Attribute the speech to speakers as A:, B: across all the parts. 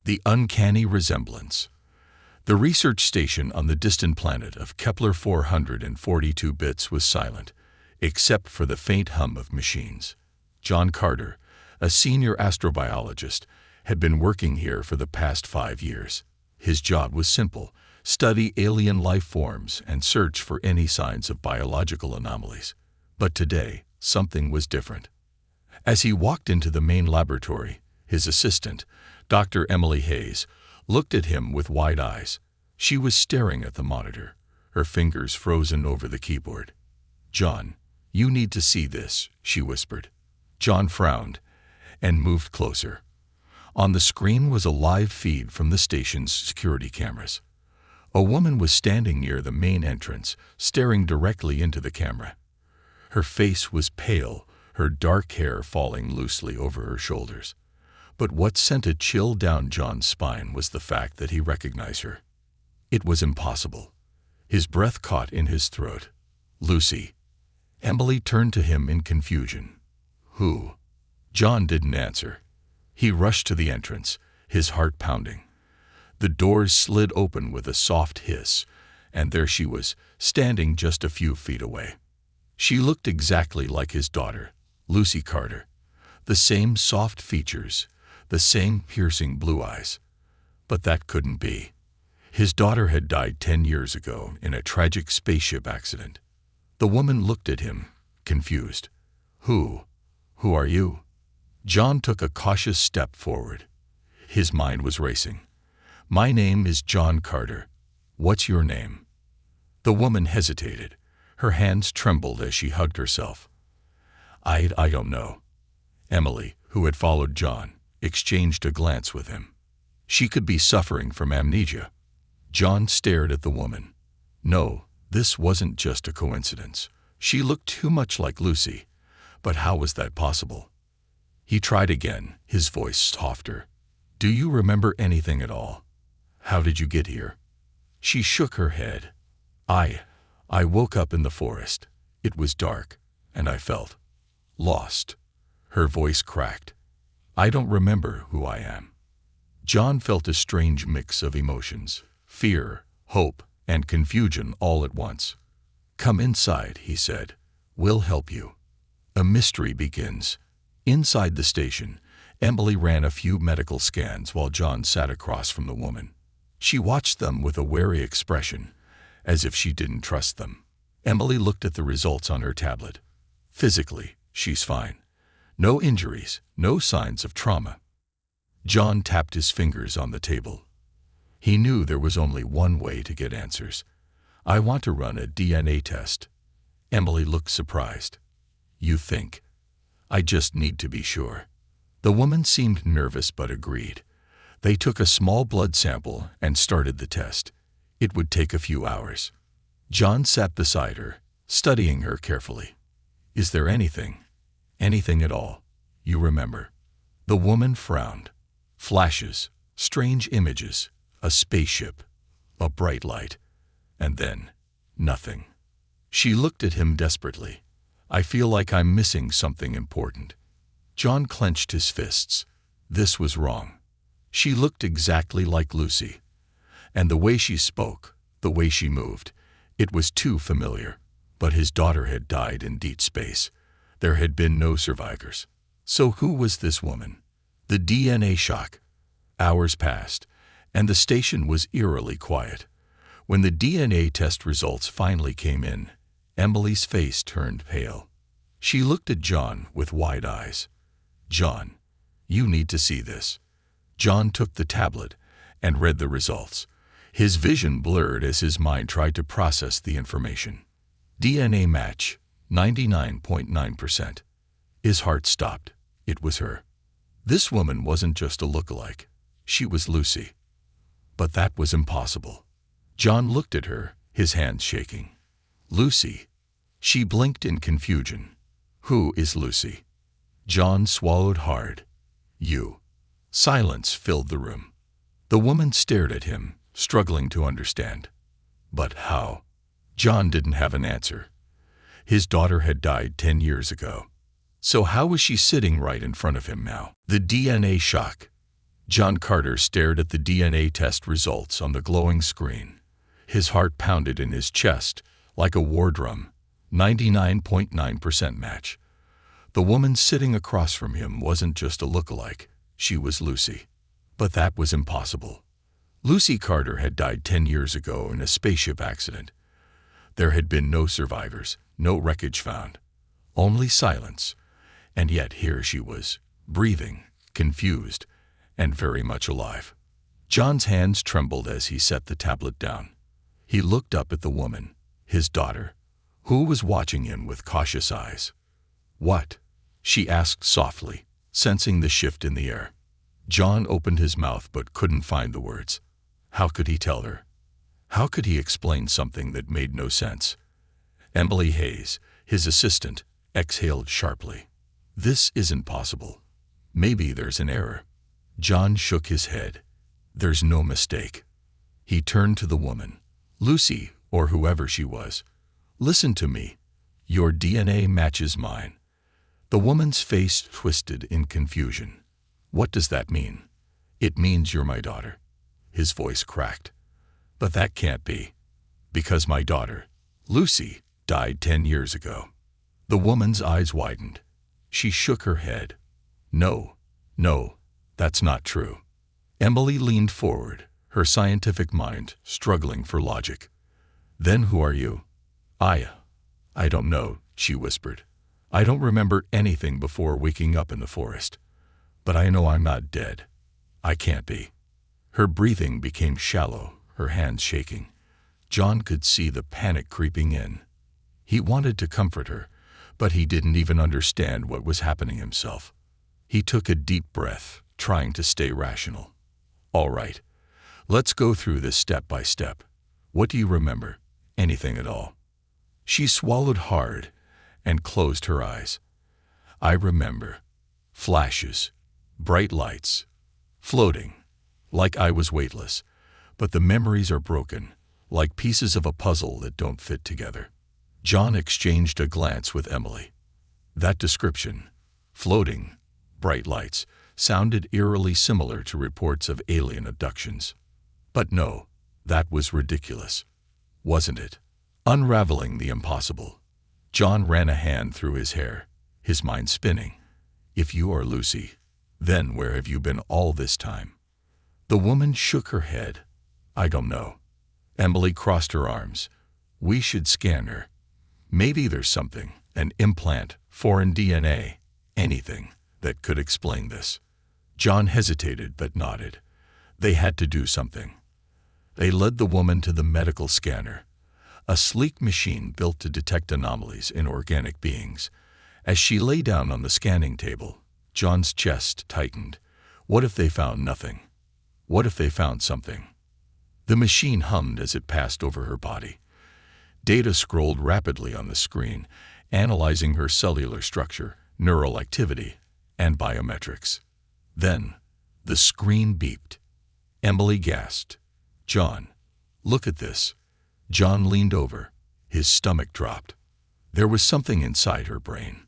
A: The uncanny resemblance. The research station on the distant planet of Kepler 442 bits was silent, except for the faint hum of machines. John Carter, a senior astrobiologist, had been working here for the past 5 years. His job was simple: study alien life forms and search for any signs of biological anomalies. But today, something was different. As he walked into the main laboratory, his assistant, Dr. Emily Hayes, looked at him with wide eyes. She was staring at the monitor, her fingers frozen over the keyboard. "John, you need to see this," she whispered. John frowned and moved closer. On the screen was a live feed from the station's security cameras. A woman was standing near the main entrance, staring directly into the camera. Her face was pale, her dark hair falling loosely over her shoulders. But what sent a chill down John's spine was the fact that he recognized her. It was impossible. His breath caught in his throat. "Lucy." Emily turned to him in confusion. "Who?" John didn't answer. He rushed to the entrance, his heart pounding. The doors slid open with a soft hiss, and there she was, standing just a few feet away. She looked exactly like his daughter, Lucy Carter. The same soft features, the same piercing blue eyes. But that couldn't be. His daughter had died 10 years ago in a tragic spaceship accident. The woman looked at him, confused. Who are you?" John took a cautious step forward. His mind was racing. "My name is John Carter. What's your name?" The woman hesitated. Her hands trembled as she hugged herself. I don't know." Emily, who had followed John, exchanged a glance with him. She could be suffering from amnesia. John stared at the woman. No, this wasn't just a coincidence. She looked too much like Lucy. But how was that possible? He tried again, his voice softer. "Do you remember anything at all? How did you get here?" She shook her head. I woke up in the forest. It was dark, and I felt lost." Her voice cracked. "I don't remember who I am." John felt a strange mix of emotions: fear, hope, and confusion all at once. "Come inside," he said. "We'll help you." A mystery begins. Inside the station, Emily ran a few medical scans while John sat across from the woman. She watched them with a wary expression, as if she didn't trust them. Emily looked at the results on her tablet. Physically, she's fine. No injuries, no signs of trauma. John tapped his fingers on the table. He knew there was only one way to get answers. "I want to run a DNA test." Emily looked surprised. "You think?" "I just need to be sure." The woman seemed nervous but agreed. They took a small blood sample and started the test. It would take a few hours. John sat beside her, studying her carefully. "Is there anything at all, you remember?" The woman frowned. Flashes, strange images, a spaceship, a bright light, and then nothing. She looked at him desperately. "I feel like I'm missing something important." John clenched his fists. This was wrong. She looked exactly like Lucy. And the way she spoke, the way she moved, it was too familiar. But his daughter had died in deep space. There had been no survivors. So who was this woman? The DNA shock. Hours passed, and the station was eerily quiet. When the DNA test results finally came in, Emily's face turned pale. She looked at John with wide eyes. "John, you need to see this." John took the tablet and read the results. His vision blurred as his mind tried to process the information. DNA match, 99.9%. His heart stopped. It was her. This woman wasn't just a lookalike. She was Lucy. But that was impossible. John looked at her, his hands shaking. "Lucy." She blinked in confusion. "Who is Lucy?" John swallowed hard. "You." Silence filled the room. The woman stared at him, struggling to understand. But how? John didn't have an answer. His daughter had died 10 years ago. So how was she sitting right in front of him now? The DNA shock. John Carter stared at the DNA test results on the glowing screen. His heart pounded in his chest like a war drum. 99.9% match. The woman sitting across from him wasn't just a look-alike, she was Lucy. But that was impossible. Lucy Carter had died 10 years ago in a spaceship accident. There had been no survivors, no wreckage found, only silence. And yet here she was, breathing, confused, and very much alive. John's hands trembled as he set the tablet down. He looked up at the woman, his daughter, who was watching him with cautious eyes. "What?" she asked softly, sensing the shift in the air. John opened his mouth but couldn't find the words. How could he tell her? How could he explain something that made no sense? Emily Hayes, his assistant, exhaled sharply. "This isn't possible. Maybe there's an error." John shook his head. "There's no mistake." He turned to the woman. "Lucy, or whoever she was, listen to me. Your DNA matches mine." The woman's face twisted in confusion. "What does that mean?" "It means you're my daughter." His voice cracked. "But that can't be. Because my daughter, Lucy, died 10 years ago." The woman's eyes widened. She shook her head. No, that's not true." Emily leaned forward, her scientific mind struggling for logic. "Then who are you?" I don't know," she whispered. "I don't remember anything before waking up in the forest. But I know I'm not dead. I can't be." Her breathing became shallow, her hands shaking. John could see the panic creeping in. He wanted to comfort her, but he didn't even understand what was happening himself. He took a deep breath, trying to stay rational. "All right, let's go through this step by step. What do you remember? Anything at all?" She swallowed hard and closed her eyes. "I remember flashes, bright lights, floating, like I was weightless. But the memories are broken, like pieces of a puzzle that don't fit together." John exchanged a glance with Emily. That description, floating, bright lights, sounded eerily similar to reports of alien abductions. But no, that was ridiculous, wasn't it? Unraveling the impossible. John ran a hand through his hair, his mind spinning. "If you are Lucy, then where have you been all this time?" The woman shook her head. "I don't know." Emily crossed her arms. "We should scan her. Maybe there's something, an implant, foreign DNA, anything, that could explain this." John hesitated but nodded. They had to do something. They led the woman to the medical scanner, a sleek machine built to detect anomalies in organic beings. As she lay down on the scanning table, John's chest tightened. What if they found nothing? What if they found something? The machine hummed as it passed over her body. Data scrolled rapidly on the screen, analyzing her cellular structure, neural activity, and biometrics. Then, the screen beeped. Emily gasped. "John, look at this." John leaned over. His stomach dropped. There was something inside her brain.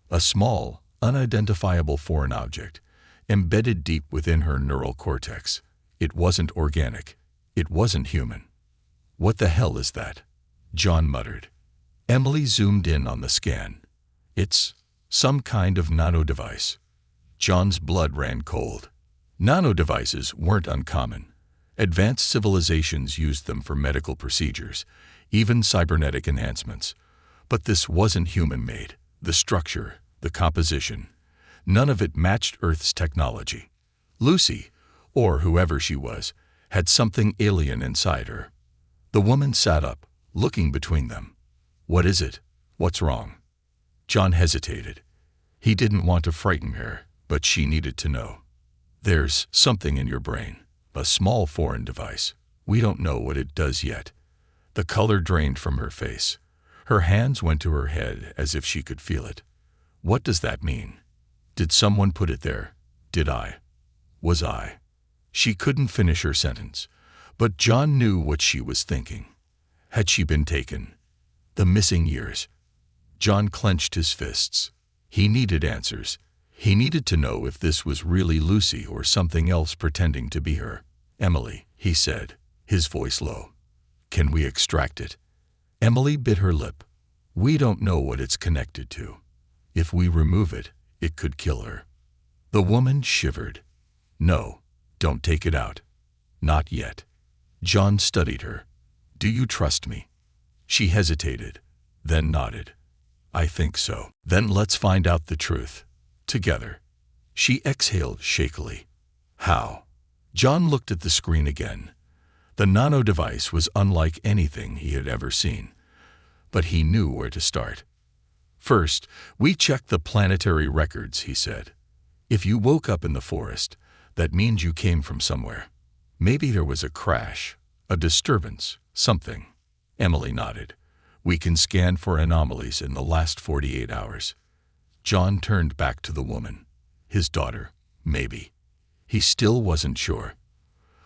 A: A small, unidentifiable foreign object, embedded deep within her neural cortex. It wasn't organic. It wasn't human. "What the hell is that?" John muttered. Emily zoomed in on the scan. "It's some kind of nano-device." John's blood ran cold. Nano-devices weren't uncommon. Advanced civilizations used them for medical procedures, even cybernetic enhancements. But this wasn't human-made. The structure, the composition, none of it matched Earth's technology. Lucy, or whoever she was, had something alien inside her. The woman sat up, looking between them. "What is it? What's wrong?" John hesitated. He didn't want to frighten her, but she needed to know. "There's something in your brain, a small foreign device. We don't know what it does yet." The color drained from her face. Her hands went to her head as if she could feel it. "What does that mean? Did someone put it there? Did I? Was I?" She couldn't finish her sentence, but John knew what she was thinking. Had she been taken? The missing years. John clenched his fists. He needed answers. He needed to know if this was really Lucy or something else pretending to be her. "Emily," he said, his voice low. "Can we extract it?" Emily bit her lip. "We don't know what it's connected to. If we remove it, it could kill her." The woman shivered. "No, don't take it out. Not yet." John studied her. "Do you trust me?" She hesitated, then nodded. "I think so." "Then let's find out the truth. Together." She exhaled shakily. "How?" John looked at the screen again. The nano device was unlike anything he had ever seen, but he knew where to start. "First, we checked the planetary records," he said. "If you woke up in the forest, that means you came from somewhere. Maybe there was a crash, a disturbance, something." Emily nodded. "We can scan for anomalies in the last 48 hours. John turned back to the woman. His daughter, maybe. He still wasn't sure.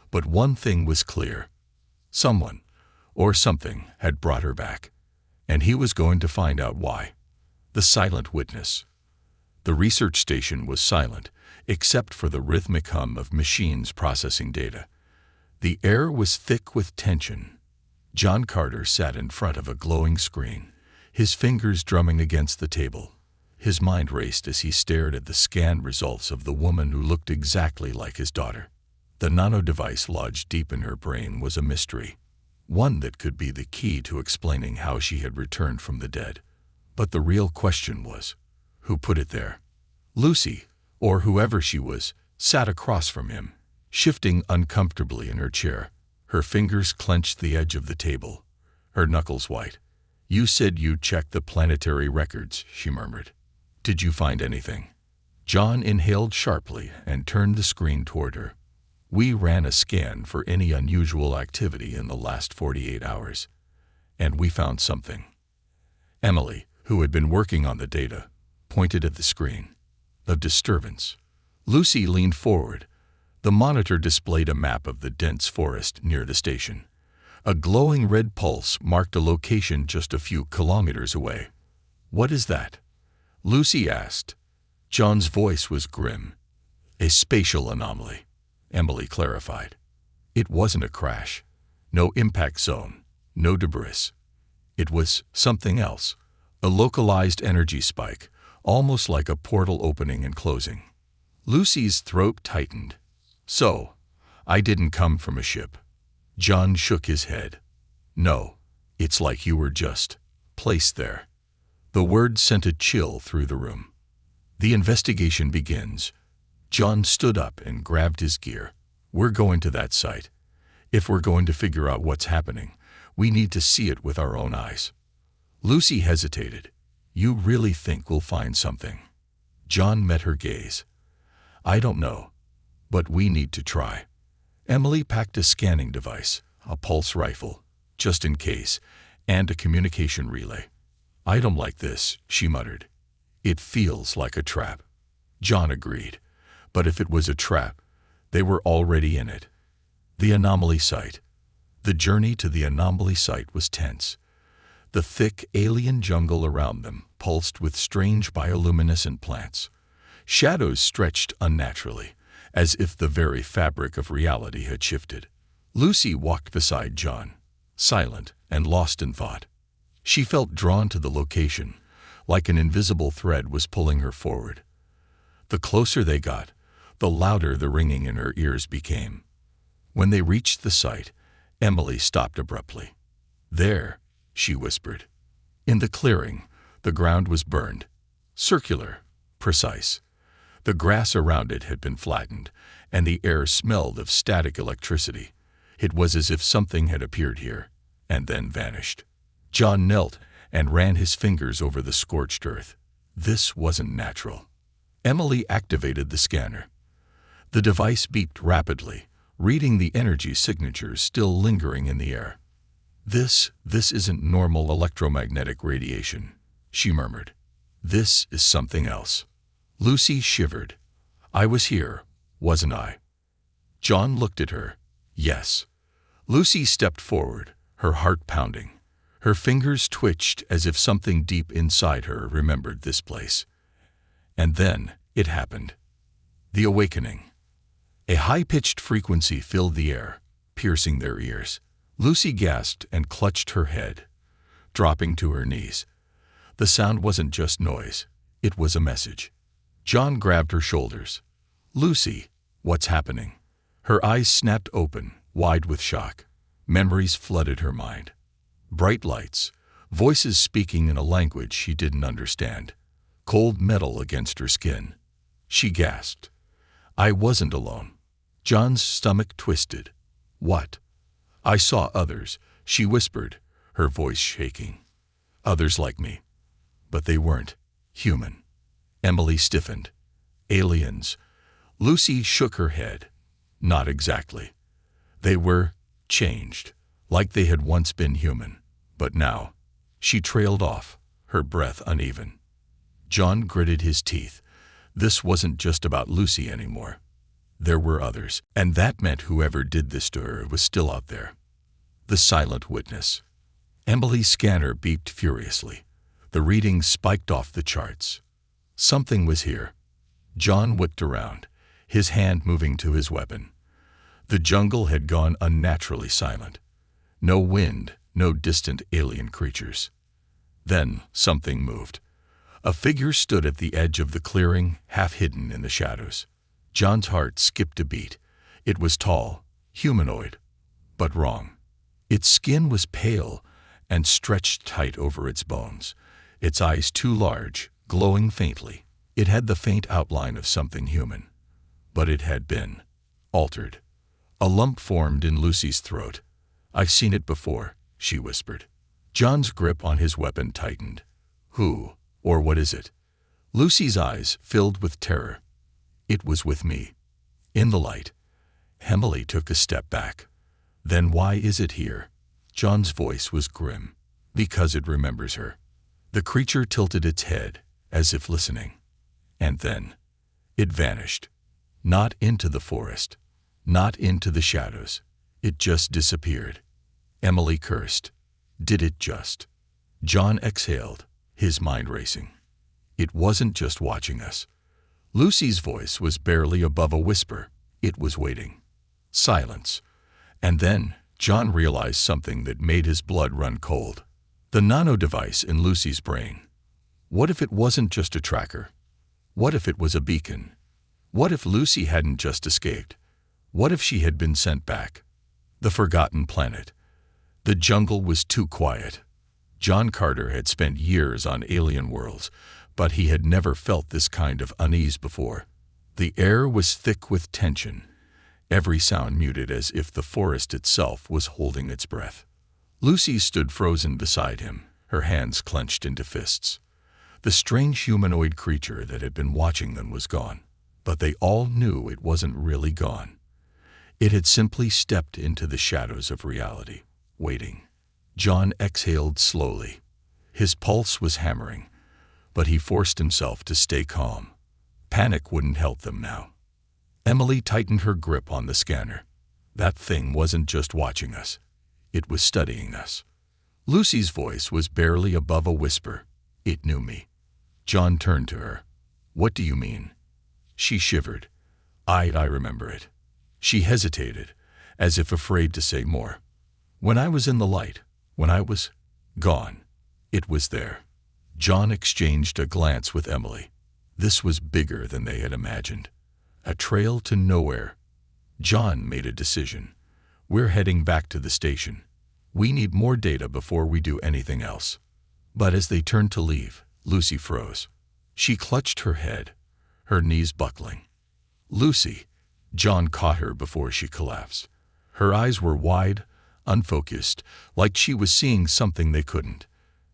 A: But one thing was clear. Someone, or something, had brought her back, and he was going to find out why. The silent witness. The research station was silent, except for the rhythmic hum of machines processing data. The air was thick with tension. John Carter sat in front of a glowing screen, his fingers drumming against the table. His mind raced as he stared at the scanned results of the woman who looked exactly like his daughter. The nano device lodged deep in her brain was a mystery, one that could be the key to explaining how she had returned from the dead. But the real question was, who put it there? Lucy, or whoever she was, sat across from him, shifting uncomfortably in her chair. Her fingers clenched the edge of the table, her knuckles white. "You said you checked the planetary records," she murmured. "Did you find anything?" John inhaled sharply and turned the screen toward her. "We ran a scan for any unusual activity in the last 48 hours, and we found something." Emily, who had been working on the data, pointed at the screen. "A disturbance." Lucy leaned forward. The monitor displayed a map of the dense forest near the station. A glowing red pulse marked a location just a few kilometers away. "What is that?" Lucy asked. John's voice was grim. "A spatial anomaly," Emily clarified. "It wasn't a crash. No impact zone. No debris. It was something else. A localized energy spike, almost like a portal opening and closing." Lucy's throat tightened. "So, I didn't come from a ship." John shook his head. "No, it's like you were just placed there." The word sent a chill through the room. "The investigation begins." John stood up and grabbed his gear. "We're going to that site. If we're going to figure out what's happening, we need to see it with our own eyes." Lucy hesitated. "You really think we'll find something?" John met her gaze. "I don't know, but we need to try." Emily packed a scanning device, a pulse rifle, just in case, and a communication relay. "I don't like this," she muttered. "It feels like a trap." John agreed. But if it was a trap, they were already in it. The anomaly site. The journey to the anomaly site was tense. The thick alien jungle around them pulsed with strange bioluminescent plants. Shadows stretched unnaturally, as if the very fabric of reality had shifted. Lucy walked beside John, silent and lost in thought. She felt drawn to the location, like an invisible thread was pulling her forward. The closer they got, the louder the ringing in her ears became. When they reached the site, Emily stopped abruptly. "There," she whispered. In the clearing, the ground was burned, circular, precise. The grass around it had been flattened, and the air smelled of static electricity. It was as if something had appeared here, and then vanished. John knelt and ran his fingers over the scorched earth. This wasn't natural. Emily activated the scanner. The device beeped rapidly, reading the energy signatures still lingering in the air. This isn't normal electromagnetic radiation," she murmured. "This is something else." Lucy shivered. "I was here, wasn't I?" John looked at her. "Yes." Lucy stepped forward, her heart pounding. Her fingers twitched as if something deep inside her remembered this place. And then It happened. The awakening. A high-pitched frequency filled the air, piercing their ears. Lucy gasped and clutched her head, dropping to her knees. The sound wasn't just noise. It was a message. John grabbed her shoulders. "Lucy, what's happening?" Her eyes snapped open, wide with shock. Memories flooded her mind. Bright lights, voices speaking in a language she didn't understand. Cold metal against her skin. She gasped. I wasn't alone. John's stomach twisted. What? I saw others, she whispered, her voice shaking. Others like me. But they weren't human. Emily stiffened. Aliens. Lucy shook her head. Not exactly. They were changed, like they had once been human. But now, she trailed off, her breath uneven. John gritted his teeth. This wasn't just about Lucy anymore. There were others, and that meant whoever did this to her was still out there. The silent witness. Emily's scanner beeped furiously. The readings spiked off the charts. Something was here. John whipped around, his hand moving to his weapon. The jungle had gone unnaturally silent. No wind, no distant alien creatures. Then something moved. A figure stood at the edge of the clearing, half hidden in the shadows. John's heart skipped a beat. It was tall, humanoid, but wrong. Its skin was pale and stretched tight over its bones, its eyes too large, glowing faintly. It had the faint outline of something human. But it had been altered. A lump formed in Lucy's throat. I've seen it before, she whispered. John's grip on his weapon tightened. Who, or what is it? Lucy's eyes filled with terror. It was with me. In the light. Emily took a step back. Then why is it here? John's voice was grim. Because it remembers her. The creature tilted its head, as if listening. And then, it vanished. Not into the forest. Not into the shadows. It just disappeared. Emily cursed. Did it just? John exhaled, his mind racing. It wasn't just watching us. Lucy's voice was barely above a whisper. It was waiting. Silence. And then, John realized something that made his blood run cold. The nano-device in Lucy's brain. What if it wasn't just a tracker? What if it was a beacon? What if Lucy hadn't just escaped? What if she had been sent back? The forgotten planet. The jungle was too quiet. John Carter had spent years on alien worlds, but he had never felt this kind of unease before. The air was thick with tension, every sound muted as if the forest itself was holding its breath. Lucy stood frozen beside him, her hands clenched into fists. The strange humanoid creature that had been watching them was gone, but they all knew it wasn't really gone. It had simply stepped into the shadows of reality, waiting. John exhaled slowly. His pulse was hammering, but he forced himself to stay calm. Panic wouldn't help them now. Emily tightened her grip on the scanner. That thing wasn't just watching us. It was studying us. Lucy's voice was barely above a whisper. It knew me. John turned to her. What do you mean? She shivered. I remember it. She hesitated, as if afraid to say more. When I was in the light, when I was gone, it was there. John exchanged a glance with Emily. This was bigger than they had imagined. A trail to nowhere. John made a decision. We're heading back to the station. We need more data before we do anything else. But as they turned to leave, Lucy froze. She clutched her head, her knees buckling. Lucy. John caught her before she collapsed. Her eyes were wide, unfocused, like she was seeing something they couldn't.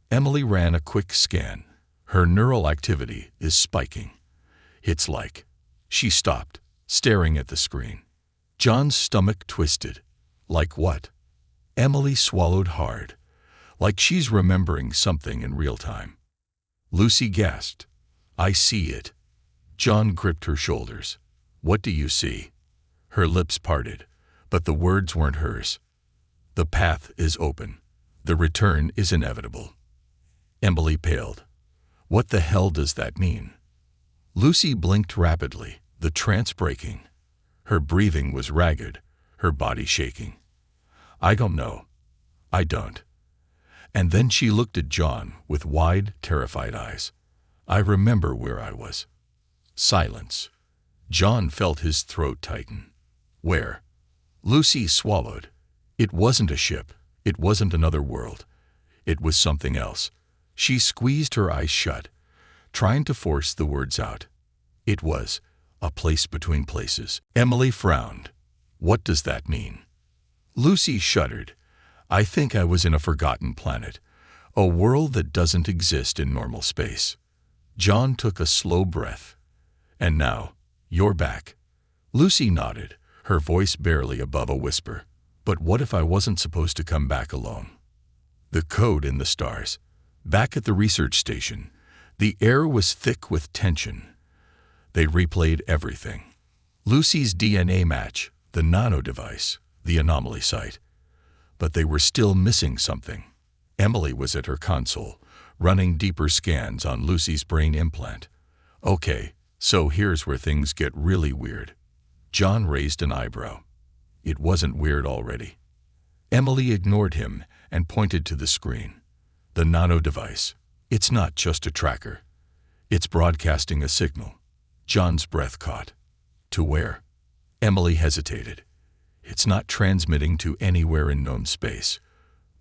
A: Emily ran a quick scan. Her neural activity is spiking. It's like. She stopped, staring at the screen. John's stomach twisted. Like what? Emily swallowed hard, like she's remembering something in real time. Lucy gasped. I see it. John gripped her shoulders. What do you see? Her lips parted, but the words weren't hers. The path is open. The return is inevitable. Emily paled. What the hell does that mean? Lucy blinked rapidly, the trance breaking. Her breathing was ragged, her body shaking. "I don't know. I don't." And then she looked at John with wide, terrified eyes. "I remember where I was." Silence. John felt his throat tighten. "Where?" Lucy swallowed. It wasn't a ship. It wasn't another world. It was something else. She squeezed her eyes shut, trying to force the words out. It was a place between places. Emily frowned. "What does that mean?" Lucy shuddered. "I think I was in a forgotten planet, a world that doesn't exist in normal space." John took a slow breath. "And now, you're back." Lucy nodded, her voice barely above a whisper. "But what if I wasn't supposed to come back alone?" The code in the stars. Back at the research station, the air was thick with tension. They replayed everything. Lucy's DNA match, the nano device, the anomaly site. But they were still missing something. Emily was at her console, running deeper scans on Lucy's brain implant. "Okay, so here's where things get really weird." John raised an eyebrow. It wasn't weird already. Emily ignored him and pointed to the screen. "The nano device. It's not just a tracker. It's broadcasting a signal." John's breath caught. "To where?" Emily hesitated. "It's not transmitting to anywhere in known space.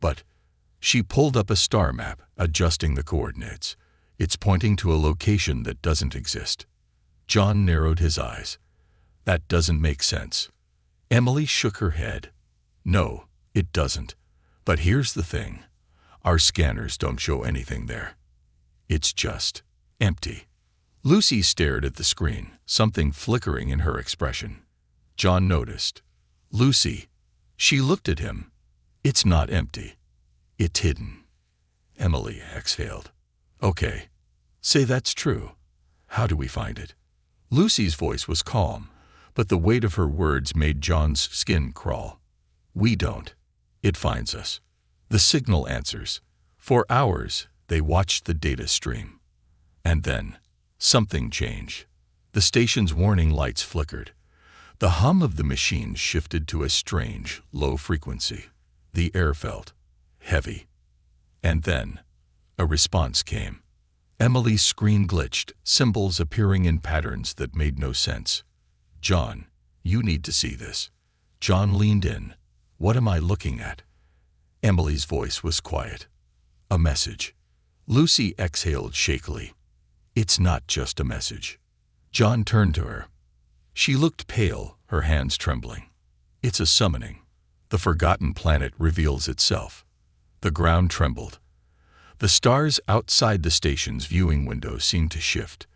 A: But..." She pulled up a star map, adjusting the coordinates. "It's pointing to a location that doesn't exist." John narrowed his eyes. "That doesn't make sense." Emily shook her head. "No, it doesn't. But here's the thing. Our scanners don't show anything there. It's just empty." Lucy stared at the screen, something flickering in her expression. John noticed. "Lucy." She looked at him. "It's not empty. It's hidden." Emily exhaled. "Okay. Say that's true. How do we find it?" Lucy's voice was calm, but the weight of her words made John's skin crawl. "We don't. It finds us." The signal answers. For hours, they watched the data stream. And then, something changed. The station's warning lights flickered. The hum of the machines shifted to a strange, low frequency. The air felt heavy. And then, a response came. Emily's screen glitched, symbols appearing in patterns that made no sense. "John, you need to see this." John leaned in. "What am I looking at?" Emily's voice was quiet. "A message." Lucy exhaled shakily. "It's not just a message." John turned to her. She looked pale, her hands trembling. "It's a summoning. The forgotten planet reveals itself." The ground trembled. The stars outside the station's viewing window seemed to shift.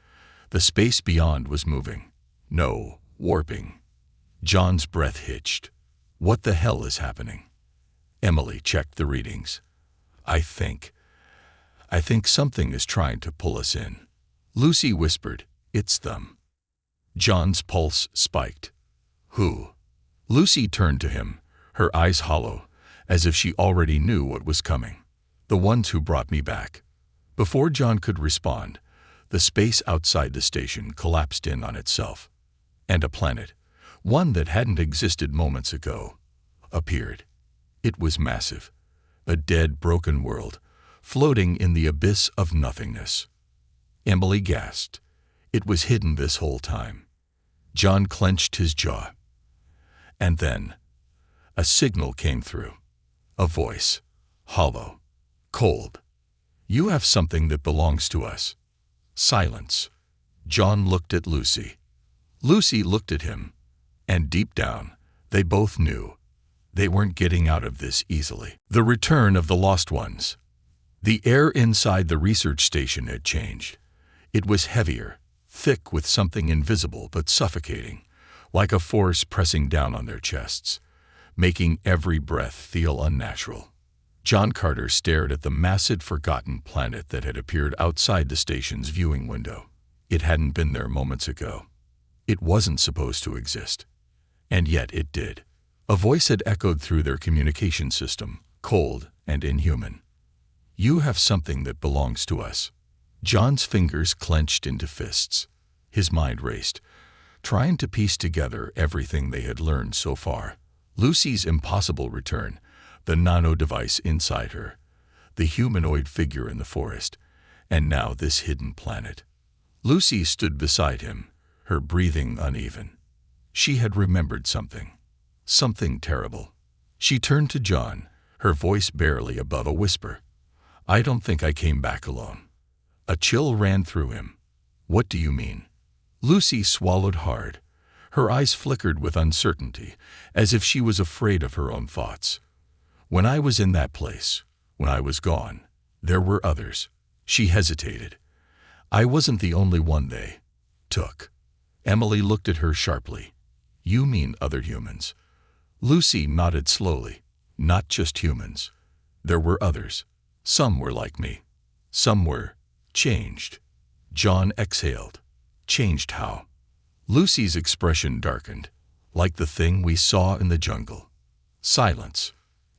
A: The space beyond was moving. No, warping. John's breath hitched. "What the hell is happening?" Emily checked the readings. I think something is trying to pull us in." Lucy whispered, "It's them." John's pulse spiked. "Who?" Lucy turned to him, her eyes hollow, as if she already knew what was coming. "The ones who brought me back." Before John could respond, the space outside the station collapsed in on itself. And a planet, one that hadn't existed moments ago, appeared. It was massive, a dead, broken world, floating in the abyss of nothingness. Emily gasped. It was hidden this whole time. John clenched his jaw. And then, a signal came through. A voice, hollow, cold. "You have something that belongs to us." Silence. John looked at Lucy. Lucy looked at him. And deep down, they both knew. They weren't getting out of this easily. The return of the lost ones. The air inside the research station had changed. It was heavier, thick with something invisible but suffocating, like a force pressing down on their chests, making every breath feel unnatural. John Carter stared at the massive forgotten planet that had appeared outside the station's viewing window. It hadn't been there moments ago. It wasn't supposed to exist. And yet it did. A voice had echoed through their communication system, cold and inhuman. "You have something that belongs to us." John's fingers clenched into fists. His mind raced, trying to piece together everything they had learned so far. Lucy's impossible return, the nano-device inside her, the humanoid figure in the forest, and now this hidden planet. Lucy stood beside him, her breathing uneven. She had remembered something. Something terrible. She turned to John, her voice barely above a whisper. "I don't think I came back alone." A chill ran through him. "What do you mean?" Lucy swallowed hard. Her eyes flickered with uncertainty, as if she was afraid of her own thoughts. "When I was in that place, when I was gone, there were others." She hesitated. "I wasn't the only one they took." Emily looked at her sharply. "You mean other humans?" Lucy nodded slowly. "Not just humans. There were others. Some were like me. Some were changed." John exhaled. "Changed how?" Lucy's expression darkened, like the thing we saw in the jungle. Silence.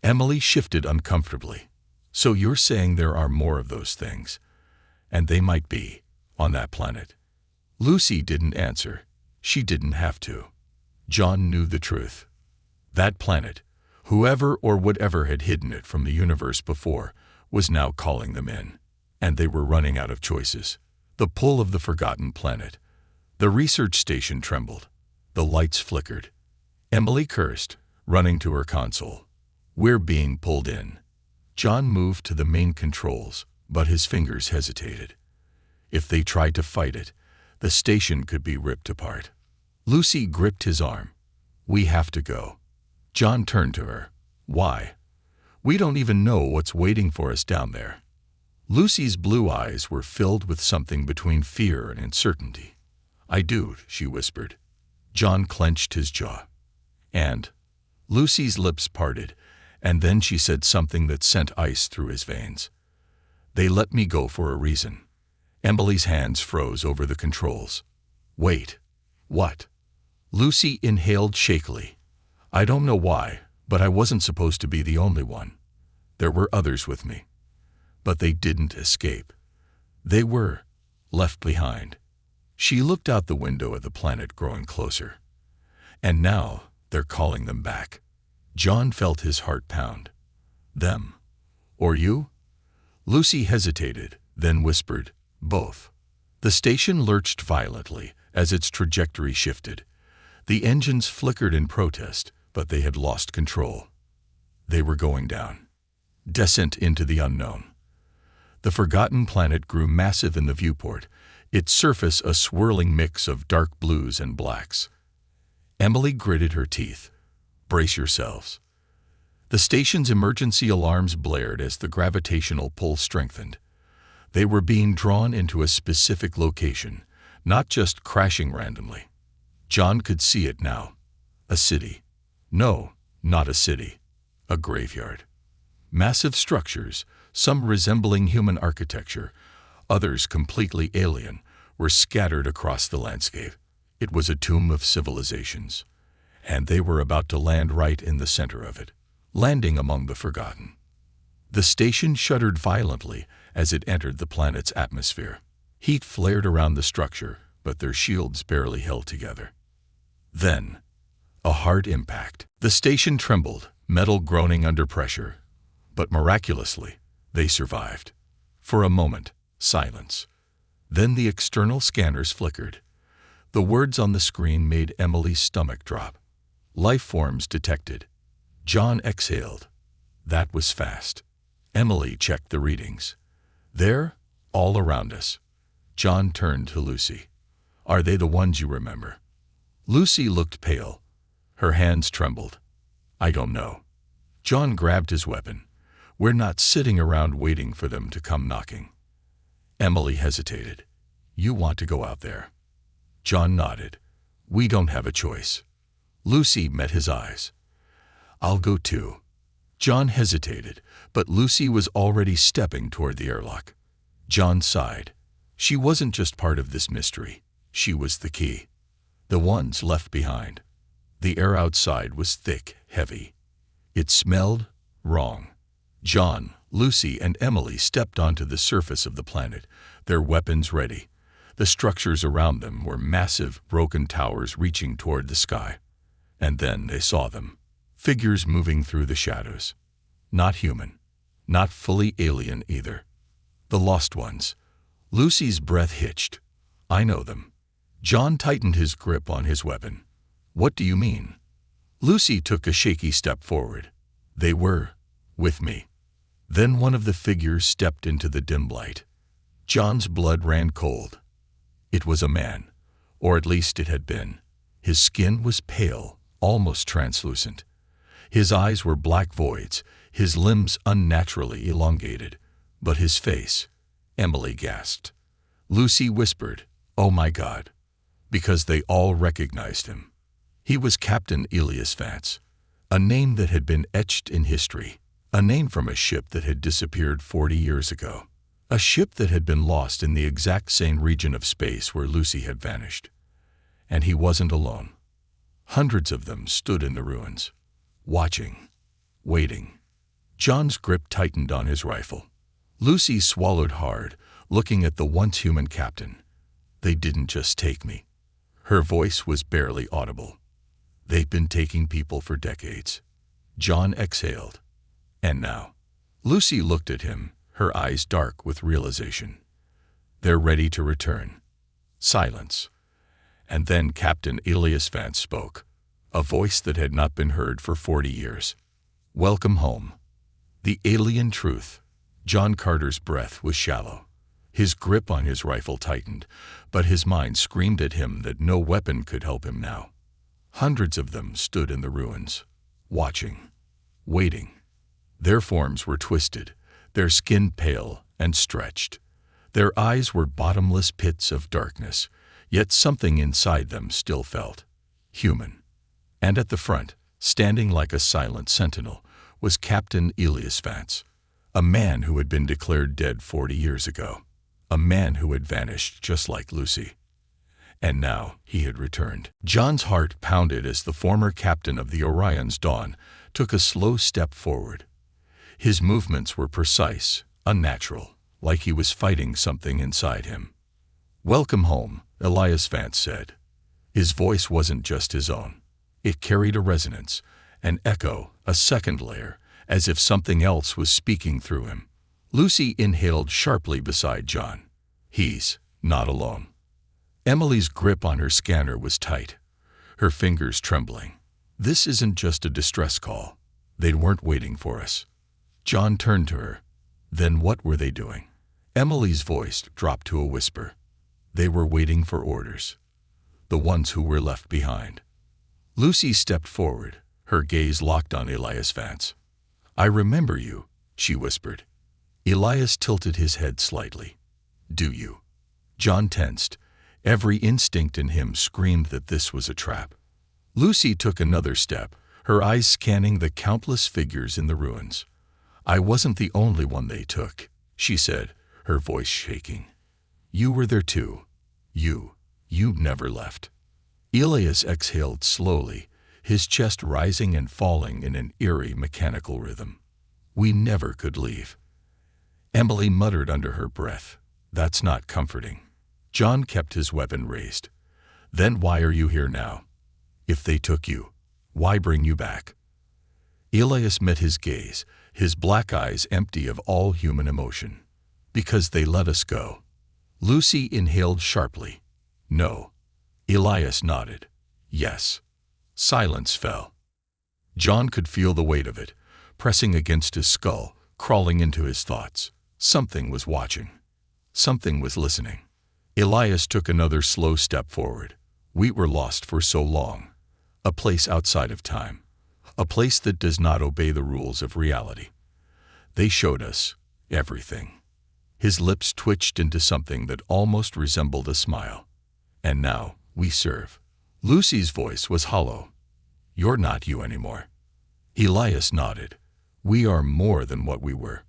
A: Emily shifted uncomfortably. "So you're saying there are more of those things, and they might be on that planet?" Lucy didn't answer. She didn't have to. John knew the truth. That planet, whoever or whatever had hidden it from the universe before, was now calling them in. And they were running out of choices. The pull of the forgotten planet. The research station trembled. The lights flickered. Emily cursed, running to her console. "We're being pulled in." John moved to the main controls, but his fingers hesitated. If they tried to fight it, the station could be ripped apart. Lucy gripped his arm. "We have to go." John turned to her. "Why?" "We don't even know what's waiting for us down there." Lucy's blue eyes were filled with something between fear and uncertainty. "I do," she whispered. John clenched his jaw. "And?" Lucy's lips parted, and then she said something that sent ice through his veins. "They let me go for a reason." Emily's hands froze over the controls. "Wait. What?" Lucy inhaled shakily. "I don't know why, but I wasn't supposed to be the only one. There were others with me. But they didn't escape. They were left behind." She looked out the window at the planet growing closer. "And now they're calling them back." John felt his heart pound. "Them? Or you?" Lucy hesitated, then whispered, "Both." The station lurched violently as its trajectory shifted. The engines flickered in protest, but they had lost control. They were going down. Descent into the unknown. The forgotten planet grew massive in the viewport, its surface a swirling mix of dark blues and blacks. Emily gritted her teeth. "Brace yourselves." The station's emergency alarms blared as the gravitational pull strengthened. They were being drawn into a specific location, not just crashing randomly. John could see it now. A city. No, not a city. A graveyard. Massive structures, some resembling human architecture, others completely alien, were scattered across the landscape. It was a tomb of civilizations, and they were about to land right in the center of it, landing among the forgotten. The station shuddered violently as it entered the planet's atmosphere. Heat flared around the structure, but their shields barely held together. Then, a hard impact. The station trembled, metal groaning under pressure. But miraculously, they survived. For a moment, silence. Then the external scanners flickered. The words on the screen made Emily's stomach drop. "Life forms detected." John exhaled. That was fast. Emily checked the readings. "They're all around us." John turned to Lucy. "Are they the ones you remember?" Lucy looked pale. Her hands trembled. "I don't know." John grabbed his weapon. "We're not sitting around waiting for them to come knocking." Emily hesitated. "You want to go out there?" John nodded. "We don't have a choice." Lucy met his eyes. "I'll go too." John hesitated, but Lucy was already stepping toward the airlock. John sighed. She wasn't just part of this mystery. She was the key. The ones left behind. The air outside was thick, heavy. It smelled wrong. John, Lucy, and Emily stepped onto the surface of the planet, their weapons ready. The structures around them were massive, broken towers reaching toward the sky. And then they saw them. Figures moving through the shadows. Not human. Not fully alien either. The lost ones. Lucy's breath hitched. I know them. John tightened his grip on his weapon. What do you mean? Lucy took a shaky step forward. They were with me. Then one of the figures stepped into the dim light. John's blood ran cold. It was a man, or at least it had been. His skin was pale, almost translucent. His eyes were black voids, his limbs unnaturally elongated. But his face, Emily gasped. Lucy whispered, "Oh my God," because they all recognized him. He was Captain Elias Vance, a name that had been etched in history, a name from a ship that had disappeared 40 years ago, a ship that had been lost in the exact same region of space where Lucy had vanished. And he wasn't alone. Hundreds of them stood in the ruins, watching, waiting. John's grip tightened on his rifle. Lucy swallowed hard, looking at the once human captain. They didn't just take me. Her voice was barely audible. They've been taking people for decades. John exhaled. And now? Lucy looked at him, her eyes dark with realization. They're ready to return. Silence. And then Captain Elias Vance spoke, a voice that had not been heard for 40 years. Welcome home. The alien truth. John Carter's breath was shallow. His grip on his rifle tightened, but his mind screamed at him that no weapon could help him now. Hundreds of them stood in the ruins, watching, waiting. Their forms were twisted, their skin pale and stretched. Their eyes were bottomless pits of darkness, yet something inside them still felt human. And at the front, standing like a silent sentinel, was Captain Elias Vance, a man who had been declared dead 40 years ago, a man who had vanished just like Lucy. And now he had returned. John's heart pounded as the former captain of the Orion's Dawn took a slow step forward. His movements were precise, unnatural, like he was fighting something inside him. Welcome home, Elias Vance said. His voice wasn't just his own. It carried a resonance, an echo, a second layer, as if something else was speaking through him. Lucy inhaled sharply beside John. He's not alone. Emily's grip on her scanner was tight, her fingers trembling. This isn't just a distress call. They weren't waiting for us. John turned to her. Then what were they doing? Emily's voice dropped to a whisper. They were waiting for orders. The ones who were left behind. Lucy stepped forward, her gaze locked on Elias Vance. I remember you, she whispered. Elias tilted his head slightly. Do you? John tensed. Every instinct in him screamed that this was a trap. Lucy took another step, her eyes scanning the countless figures in the ruins. I wasn't the only one they took, she said, her voice shaking. You were there too. You never left. Elias exhaled slowly, his chest rising and falling in an eerie mechanical rhythm. We never could leave. Emily muttered under her breath. That's not comforting. John kept his weapon raised. Then why are you here now? If they took you, why bring you back? Elias met his gaze, his black eyes empty of all human emotion. Because they let us go. Lucy inhaled sharply. No. Elias nodded. Yes. Silence fell. John could feel the weight of it, pressing against his skull, crawling into his thoughts. Something was watching. Something was listening. Elias took another slow step forward. We were lost for so long. A place outside of time. A place that does not obey the rules of reality. They showed us everything. His lips twitched into something that almost resembled a smile. And now we serve. Lucy's voice was hollow. You're not you anymore. Elias nodded. We are more than what we were.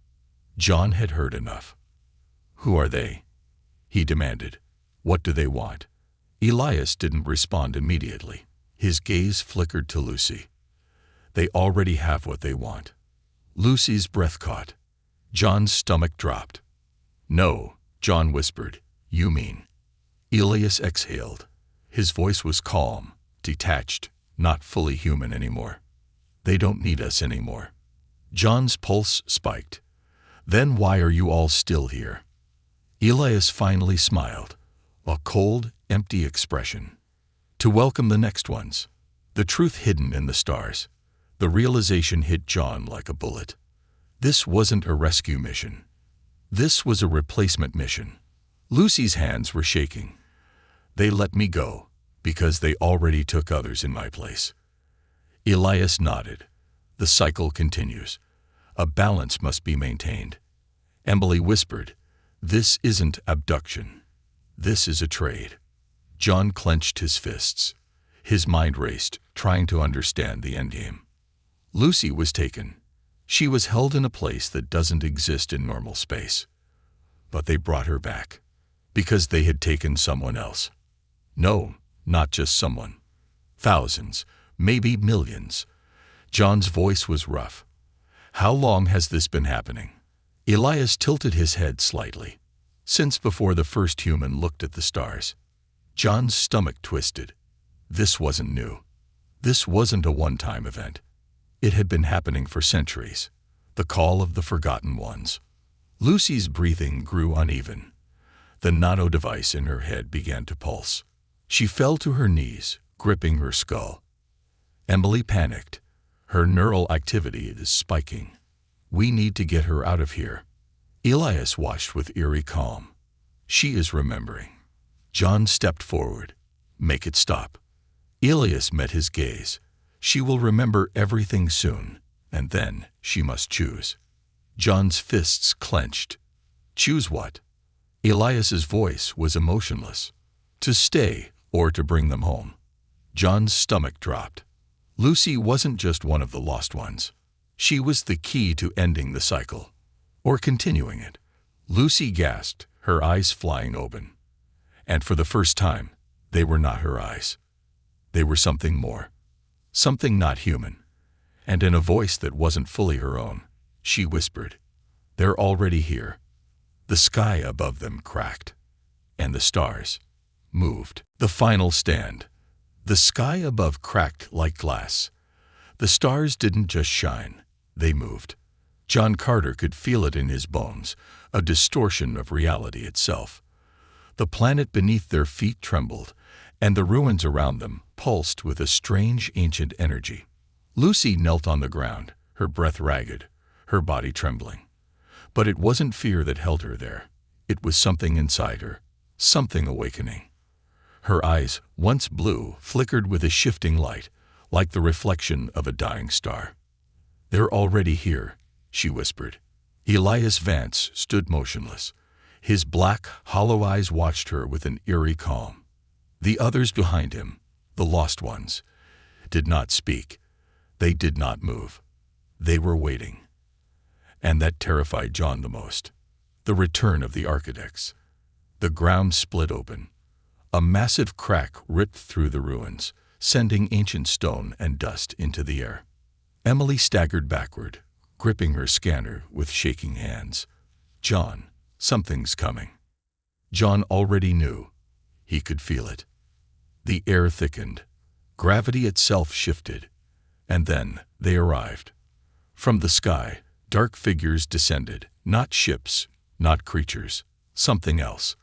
A: John had heard enough. Who are they? He demanded. What do they want? Elias didn't respond immediately. His gaze flickered to Lucy. They already have what they want. Lucy's breath caught. John's stomach dropped. No, John whispered. You mean? Elias exhaled. His voice was calm, detached, not fully human anymore. They don't need us anymore. John's pulse spiked. Then why are you all still here? Elias finally smiled, a cold, empty expression. To welcome the next ones. The truth hidden in the stars. The realization hit John like a bullet. This wasn't a rescue mission. This was a replacement mission. Lucy's hands were shaking. They let me go, because they already took others in my place. Elias nodded. The cycle continues. A balance must be maintained. Emily whispered, "This isn't abduction. This is a trade." John clenched his fists. His mind raced, trying to understand the endgame. Lucy was taken. She was held in a place that doesn't exist in normal space. But they brought her back. Because they had taken someone else. No, not just someone. Thousands, maybe millions. John's voice was rough. How long has this been happening? Elias tilted his head slightly. Since before the first human looked at the stars. John's stomach twisted. This wasn't new. This wasn't a one-time event. It had been happening for centuries. The call of the forgotten ones. Lucy's breathing grew uneven. The nano device in her head began to pulse. She fell to her knees, gripping her skull. Emily panicked. Her neural activity is spiking. We need to get her out of here. Elias watched with eerie calm. She is remembering. John stepped forward. Make it stop. Elias met his gaze. She will remember everything soon, and then she must choose. John's fists clenched. Choose what? Elias's voice was emotionless. To stay or to bring them home. John's stomach dropped. Lucy wasn't just one of the lost ones. She was the key to ending the cycle. Or continuing it. Lucy gasped, her eyes flying open. And for the first time, they were not her eyes. They were something more. Something not human. And in a voice that wasn't fully her own, she whispered, "They're already here." The sky above them cracked. And the stars moved. The final stand. The sky above cracked like glass. The stars didn't just shine, they moved. John Carter could feel it in his bones, a distortion of reality itself. The planet beneath their feet trembled, and the ruins around them pulsed with a strange ancient energy. Lucy knelt on the ground, her breath ragged, her body trembling. But it wasn't fear that held her there. It was something inside her, something awakening. Her eyes, once blue, flickered with a shifting light, like the reflection of a dying star. "They're already here," she whispered. Elias Vance stood motionless. His black, hollow eyes watched her with an eerie calm. The others behind him, the lost ones, did not speak. They did not move. They were waiting. And that terrified John the most. The return of the architects. The ground split open. A massive crack ripped through the ruins, sending ancient stone and dust into the air. Emily staggered backward, gripping her scanner with shaking hands. "John, something's coming." John already knew. He could feel it. The air thickened. Gravity itself shifted. And then they arrived. From the sky, dark figures descended, not ships, not creatures, something else.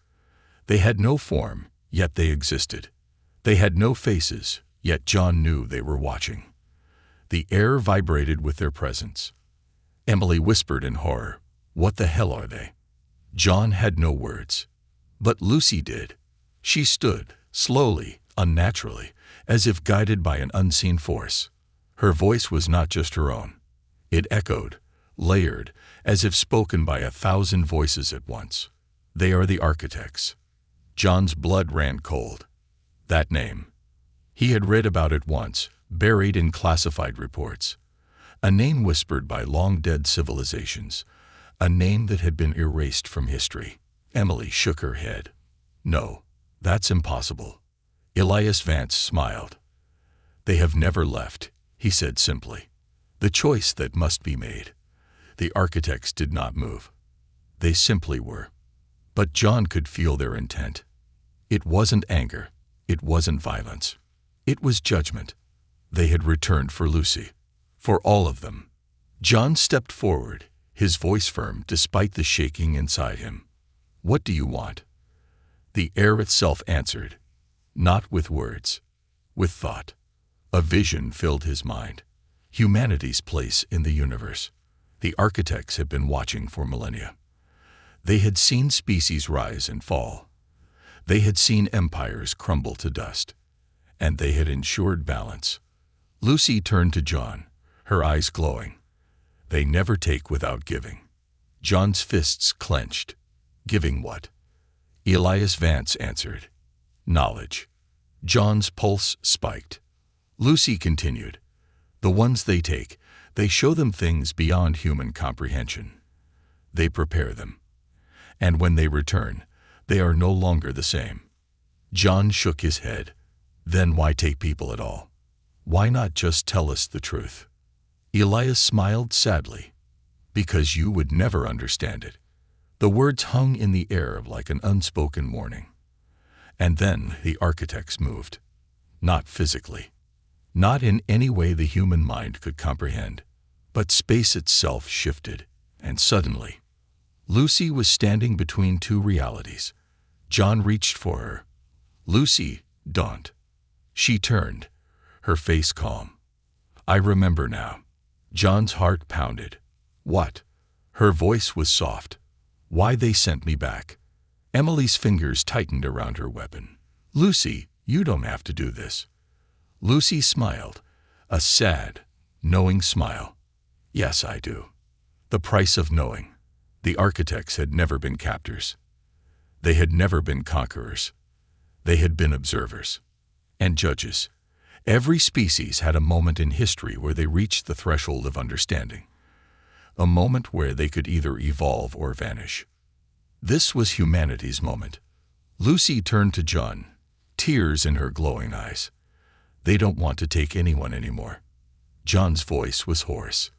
A: They had no form, yet they existed. They had no faces, yet John knew they were watching. The air vibrated with their presence. Emily whispered in horror, "What the hell are they?" John had no words. But Lucy did. She stood, slowly, unnaturally, as if guided by an unseen force. Her voice was not just her own. It echoed, layered, as if spoken by 1,000 voices at once. "They are the architects." John's blood ran cold. That name. He had read about it once, buried in classified reports. A name whispered by long-dead civilizations. A name that had been erased from history. Emily shook her head. "No, that's impossible." Elias Vance smiled. "They have never left," he said simply. "The choice that must be made." The architects did not move. They simply were. But John could feel their intent. It wasn't anger. It wasn't violence. It was judgment. They had returned for Lucy. For all of them. John stepped forward, his voice firm despite the shaking inside him. "What do you want?" The air itself answered, not with words, with thought. A vision filled his mind. Humanity's place in the universe. The architects had been watching for millennia. They had seen species rise and fall. They had seen empires crumble to dust. And they had ensured balance. Lucy turned to John, her eyes glowing. They never take without giving. John's fists clenched. Giving what? Elias Vance answered. Knowledge. John's pulse spiked. Lucy continued. The ones they take, they show them things beyond human comprehension. They prepare them. And when they return, they are no longer the same. John shook his head. Then why take people at all? Why not just tell us the truth? Elias smiled sadly. Because you would never understand it. The words hung in the air like an unspoken warning. And then the architects moved. Not physically. Not in any way the human mind could comprehend. But space itself shifted, and suddenly, Lucy was standing between two realities. John reached for her. Lucy, don't. She turned, her face calm. I remember now. John's heart pounded. What? Her voice was soft. Why they sent me back. Emily's fingers tightened around her weapon. Lucy, you don't have to do this. Lucy smiled, a sad, knowing smile. Yes, I do. The price of knowing. The architects had never been captors. They had never been conquerors. They had been observers. And judges. Every species had a moment in history where they reached the threshold of understanding. A moment where they could either evolve or vanish. This was humanity's moment. Lucy turned to John, tears in her glowing eyes. They don't want to take anyone anymore. John's voice was hoarse.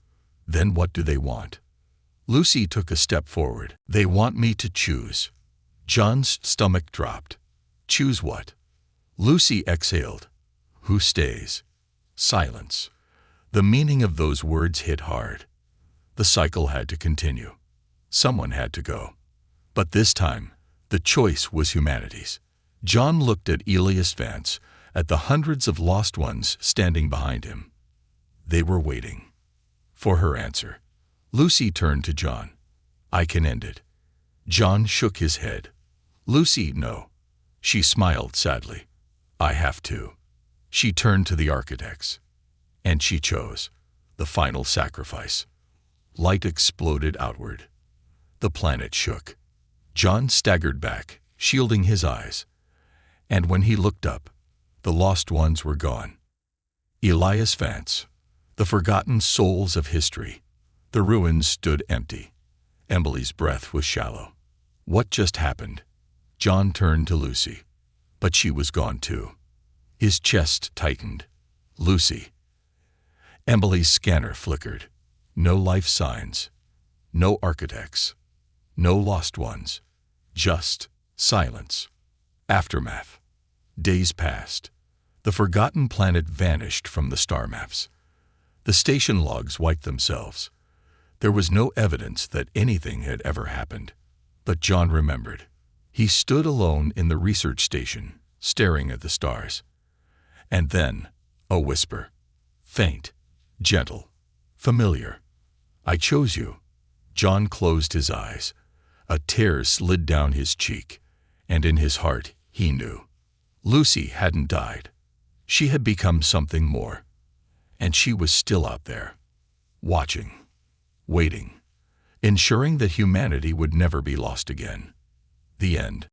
A: Then what do they want? Lucy took a step forward. They want me to choose. John's stomach dropped. Choose what? Lucy exhaled. Who stays? Silence. The meaning of those words hit hard. The cycle had to continue. Someone had to go. But this time, the choice was humanity's. John looked at Elias Vance, at the hundreds of lost ones standing behind him. They were waiting for her answer. Lucy turned to John. I can end it. John shook his head. Lucy, no. She smiled sadly. I have to. She turned to the architects. And she chose the final sacrifice. Light exploded outward. The planet shook. John staggered back, shielding his eyes. And when he looked up, the lost ones were gone. Elias Vance, the forgotten souls of history. The ruins stood empty. Emily's breath was shallow. What just happened? John turned to Lucy. But she was gone too. His chest tightened. Lucy. Emily's scanner flickered. No life signs. No architects. No lost ones. Just silence. Aftermath. Days passed. The forgotten planet vanished from the star maps. The station logs wiped themselves. There was no evidence that anything had ever happened. But John remembered. He stood alone in the research station, staring at the stars. And then, a whisper. Faint, gentle, familiar. I chose you. John closed his eyes. A tear slid down his cheek, and in his heart he knew. Lucy hadn't died. She had become something more. And she was still out there, watching, waiting, ensuring that humanity would never be lost again. The end.